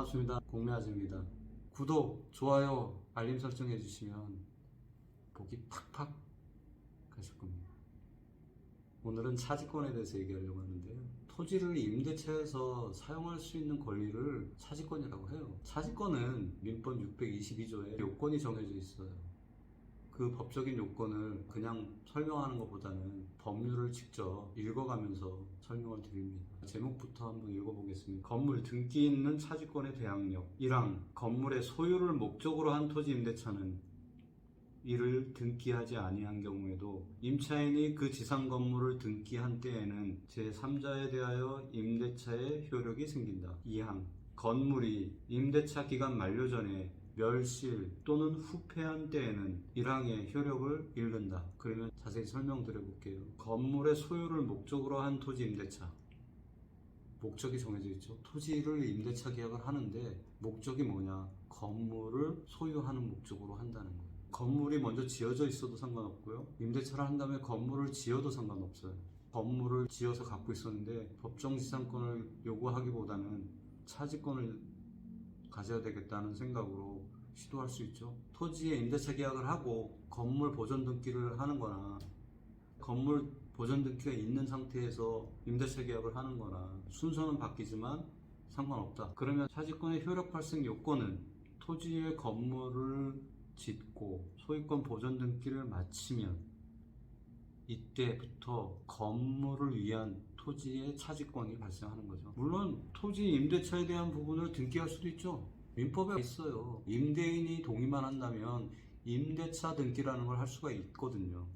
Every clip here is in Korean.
반갑습니다. 공매아재입니다. 구독, 좋아요, 알림 설정 해주시면 복이 팍팍 가실 겁니다. 오늘은 차지권에 대해서 얘기하려고 하는데요. 토지를 임대차에서 사용할 수 있는 권리를 차지권이라고 해요. 차지권은 민법 622조에 요건이 정해져 있어요. 그 법적인 요건을 그냥 설명하는 것보다는 법률을 직접 읽어가면서 설명을 드립니다. 제목부터 한번 읽어보겠습니다. 건물 등기 있는 차지권의 대항력 1항 건물의 소유를 목적으로 한 토지 임대차는 이를 등기하지 아니한 경우에도 임차인이 그 지상 건물을 등기한 때에는 제3자에 대하여 임대차의 효력이 생긴다. 2항 건물이 임대차 기간 만료 전에 멸실 또는 후폐한 때에는 1항의 효력을 잃는다. 그러면 자세히 설명드려 볼게요. 건물의 소유를 목적으로 한 토지 임대차. 목적이 정해져 있죠. 토지를 임대차 계약을 하는데 목적이 뭐냐? 건물을 소유하는 목적으로 한다는 거예요. 건물이 먼저 지어져 있어도 상관없고요. 임대차를 한 다음에 건물을 지어도 상관없어요. 건물을 지어서 갖고 있었는데 법정지상권을 요구하기보다는 차지권을 가져야 되겠다는 생각으로 시도할 수 있죠. 토지에 임대차 계약을 하고 건물 보존 등기를 하는 거나 건물 보존 등기가 있는 상태에서 임대차 계약을 하는 거나 순서는 바뀌지만 상관없다. 그러면 차지권의 효력 발생 요건은 토지에 건물을 짓고 소유권 보존 등기를 마치면 이때부터 건물을 위한 토지의 차지권이 발생하는 거죠. 물론 토지 임대차에 대한 부분을 등기할 수도 있죠. 민법에 있어요. 임대인이 동의만 한다면 임대차 등기라는 걸 할 수가 있거든요.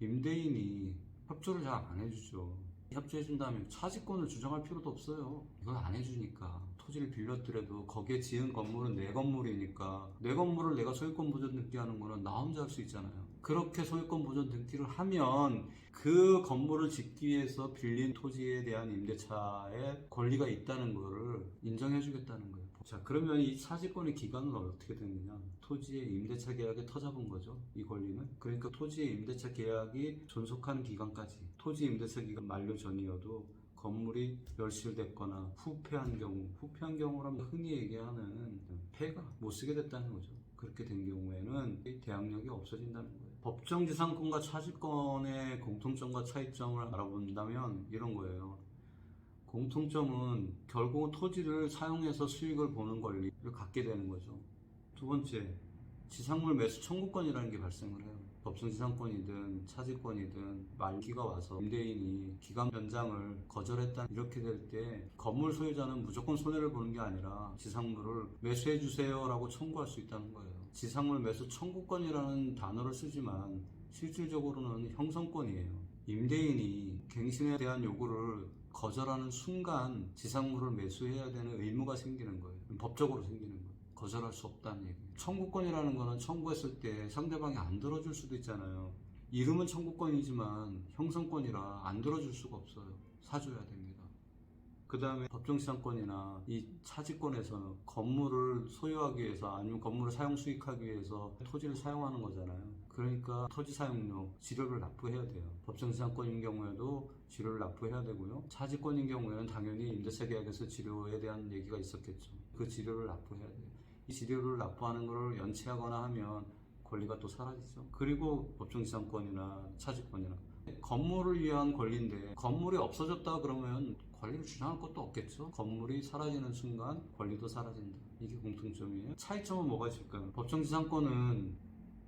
임대인이 협조를 잘 안 해주죠. 협조해준다면 차지권을 주장할 필요도 없어요. 이건 안 해주니까. 토지를 빌렸더라도 거기에 지은 건물은 내 건물이니까 내 건물을 내가 소유권 보존 등기하는 거는 나 혼자 할 수 있잖아요. 그렇게 소유권 보존 등기를 하면 그 건물을 짓기 위해서 빌린 토지에 대한 임대차에 권리가 있다는 거를 인정해 주겠다는 거예요. 자, 그러면 이 차지권의 기간은 어떻게 되느냐? 토지의 임대차 계약에 터잡은 거죠, 이 권리는. 그러니까 토지의 임대차 계약이 존속하는 기간까지, 토지 임대차 기간 만료 전이어도 건물이 멸실됐거나 후폐한 경우라면 흔히 얘기하는 폐가 못 쓰게 됐다는 거죠. 그렇게 된 경우에는 대항력이 없어진다는 거예요. 법정지상권과 차지권의 공통점과 차이점을 알아본다면 이런 거예요. 공통점은 결국은 토지를 사용해서 수익을 보는 권리를 갖게 되는 거죠. 두 번째, 지상물 매수 청구권이라는 게 발생을 해요. 법정지상권이든 차지권이든 만기가 와서 임대인이 기간 연장을 거절했다 이렇게 될 때 건물 소유자는 무조건 손해를 보는 게 아니라 지상물을 매수해 주세요 라고 청구할 수 있다는 거예요. 지상물 매수 청구권이라는 단어를 쓰지만 실질적으로는 형성권이에요. 임대인이 갱신에 대한 요구를 거절하는 순간 지상물을 매수해야 되는 의무가 생기는 거예요. 법적으로 생기는 거예요. 거절할 수 없다는 얘기예요. 청구권이라는 거는 청구했을 때 상대방이 안 들어줄 수도 있잖아요. 이름은 청구권이지만 형성권이라 안 들어줄 수가 없어요. 사줘야 됩니다. 그 다음에 법정지상권이나 이 차지권에서는 건물을 소유하기 위해서 아니면 건물을 사용 수익하기 위해서 토지를 사용하는 거잖아요. 그러니까 토지 사용료, 지료를 납부해야 돼요. 법정지상권인 경우에도 지료를 납부해야 되고요. 차지권인 경우에는 당연히 임대차 계약에서 지료에 대한 얘기가 있었겠죠. 그 지료를 납부해야 돼요. 이 지료를 납부하는 것을 연체하거나 하면 권리가 또 사라지죠. 그리고 법정지상권이나 차지권이나 건물을 위한 권리인데 건물이 없어졌다 그러면 권리를 주장할 것도 없겠죠. 건물이 사라지는 순간 권리도 사라진다. 이게 공통점이에요. 차이점은 뭐가 있을까요? 법정지상권은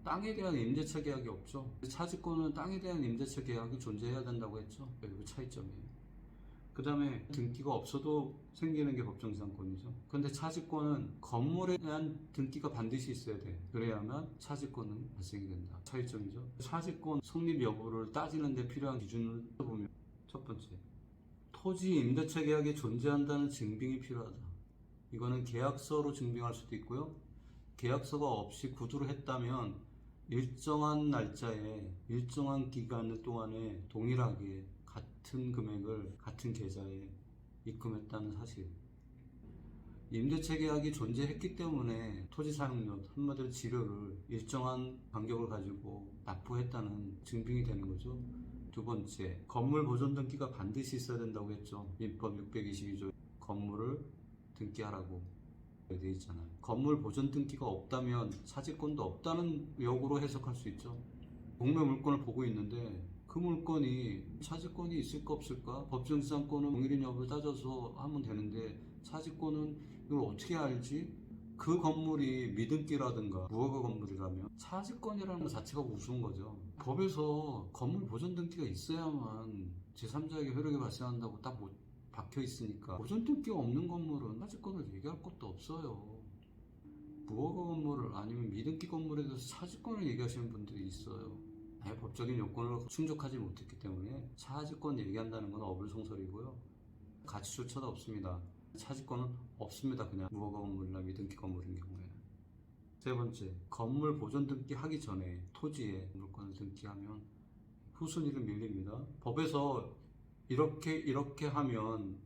땅에 대한 임대차 계약이 없죠. 차지권은 땅에 대한 임대차 계약이 존재해야 된다고 했죠. 그리고 차이점이에요. 그 다음에 등기가 없어도 생기는 게 법정지상권이죠. 근데 차지권은 건물에 대한 등기가 반드시 있어야 돼. 그래야만 차지권은 발생이 된다. 차이점이죠. 차지권 성립 여부를 따지는 데 필요한 기준을 보면 첫 번째, 토지 임대차 계약이 존재한다는 증빙이 필요하다. 이거는 계약서로 증빙할 수도 있고요. 계약서가 없이 구두로 했다면 일정한 날짜에 일정한 기간 동안에 동일하게 같은 금액을 같은 계좌에 입금했다는 사실. 임대차 계약이 존재했기 때문에 토지 사용료, 한마디로 지료를 일정한 간격을 가지고 납부했다는 증빙이 되는 거죠. 두 번째, 건물 보존 등기가 반드시 있어야 된다고 했죠. 민법 622조 건물을 등기하라고. 돼 있잖아요. 건물 보존 등기가 없다면 차지권도 없다는 역으로 해석할 수 있죠. 공매 물건을 보고 있는데 그 물건이 차지권이 있을까 없을까? 법정지상권은 공일인 여부를 따져서 하면 되는데 차지권은 이걸 어떻게 알지? 그 건물이 미등기라든가 무허가 건물이라면 차지권이라는 것 자체가 우스운 거죠. 법에서 건물 보존 등기가 있어야만 제3자에게 효력이 발생한다고 딱 박혀 있으니까 보존 등기가 없는 건물은 차지권을 얘기할 것도 없어요. 무허가 건물을 아니면 미등기 건물에 대해서 차지권을 얘기하시는 분들이 있어요. 법적인 요건을 충족하지 못했기 때문에 차지권 얘기한다는 건 어불성설이고요. 가치조차도 없습니다. 차지권은 없습니다. 그냥 무허가 건물이나 미등기 건물인 경우에는. 세 번째, 건물 보존 등기 하기 전에 토지에 물건을 등기하면 후순위를 밀립니다. 법에서 이렇게 하면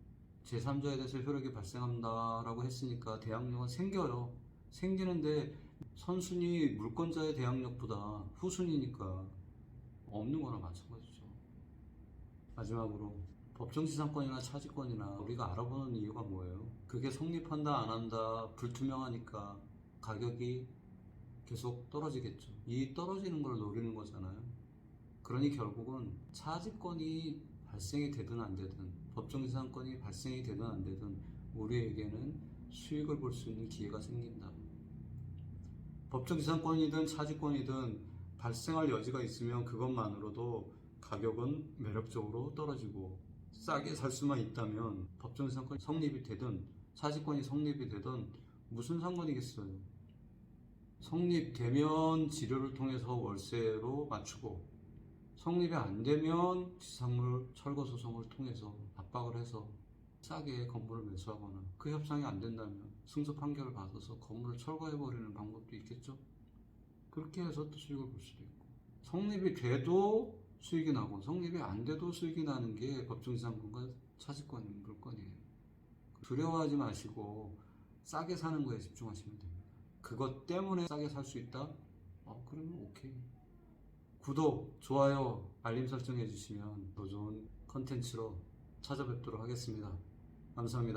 제3자에 대해서 효력이 발생한다라고 했으니까 대항력은 생겨요. 생기는데 선순위 물권자의 대항력보다 후순위니까 없는 거나 마찬가지죠. 마지막으로 법정지상권이나 차지권이나 우리가 알아보는 이유가 뭐예요? 그게 성립한다 안 한다 불투명하니까 가격이 계속 떨어지겠죠. 이 떨어지는 걸 노리는 거잖아요. 그러니 결국은 차지권이 발생이 되든 안 되든 법정지상권이 발생이 되든 안 되든 우리에게는 수익을 볼 수 있는 기회가 생긴다. 법정지상권이든 차지권이든 발생할 여지가 있으면 그것만으로도 가격은 매력적으로 떨어지고 싸게 살 수만 있다면 법정지상권이 성립이 되든 차지권이 성립이 되든 무슨 상관이겠어요. 성립되면 지료를 통해서 월세로 맞추고 성립이 안 되면 지상물 철거 소송을 통해서 압박을 해서 싸게 건물을 매수하거나 그 협상이 안 된다면 승소 판결을 받아서 건물을 철거해버리는 방법도 있겠죠. 그렇게 해서 또 수익을 볼 수도 있고 성립이 돼도 수익이 나고 성립이 안 돼도 수익이 나는 게 법정지상권과 차지권 물건이에요. 두려워하지 마시고 싸게 사는 거에 집중하시면 됩니다. 그것 때문에 싸게 살 수 있다? 그러면 오케이. 구독, 좋아요, 알림 설정해 주시면 더 좋은 컨텐츠로 찾아뵙도록 하겠습니다. 감사합니다.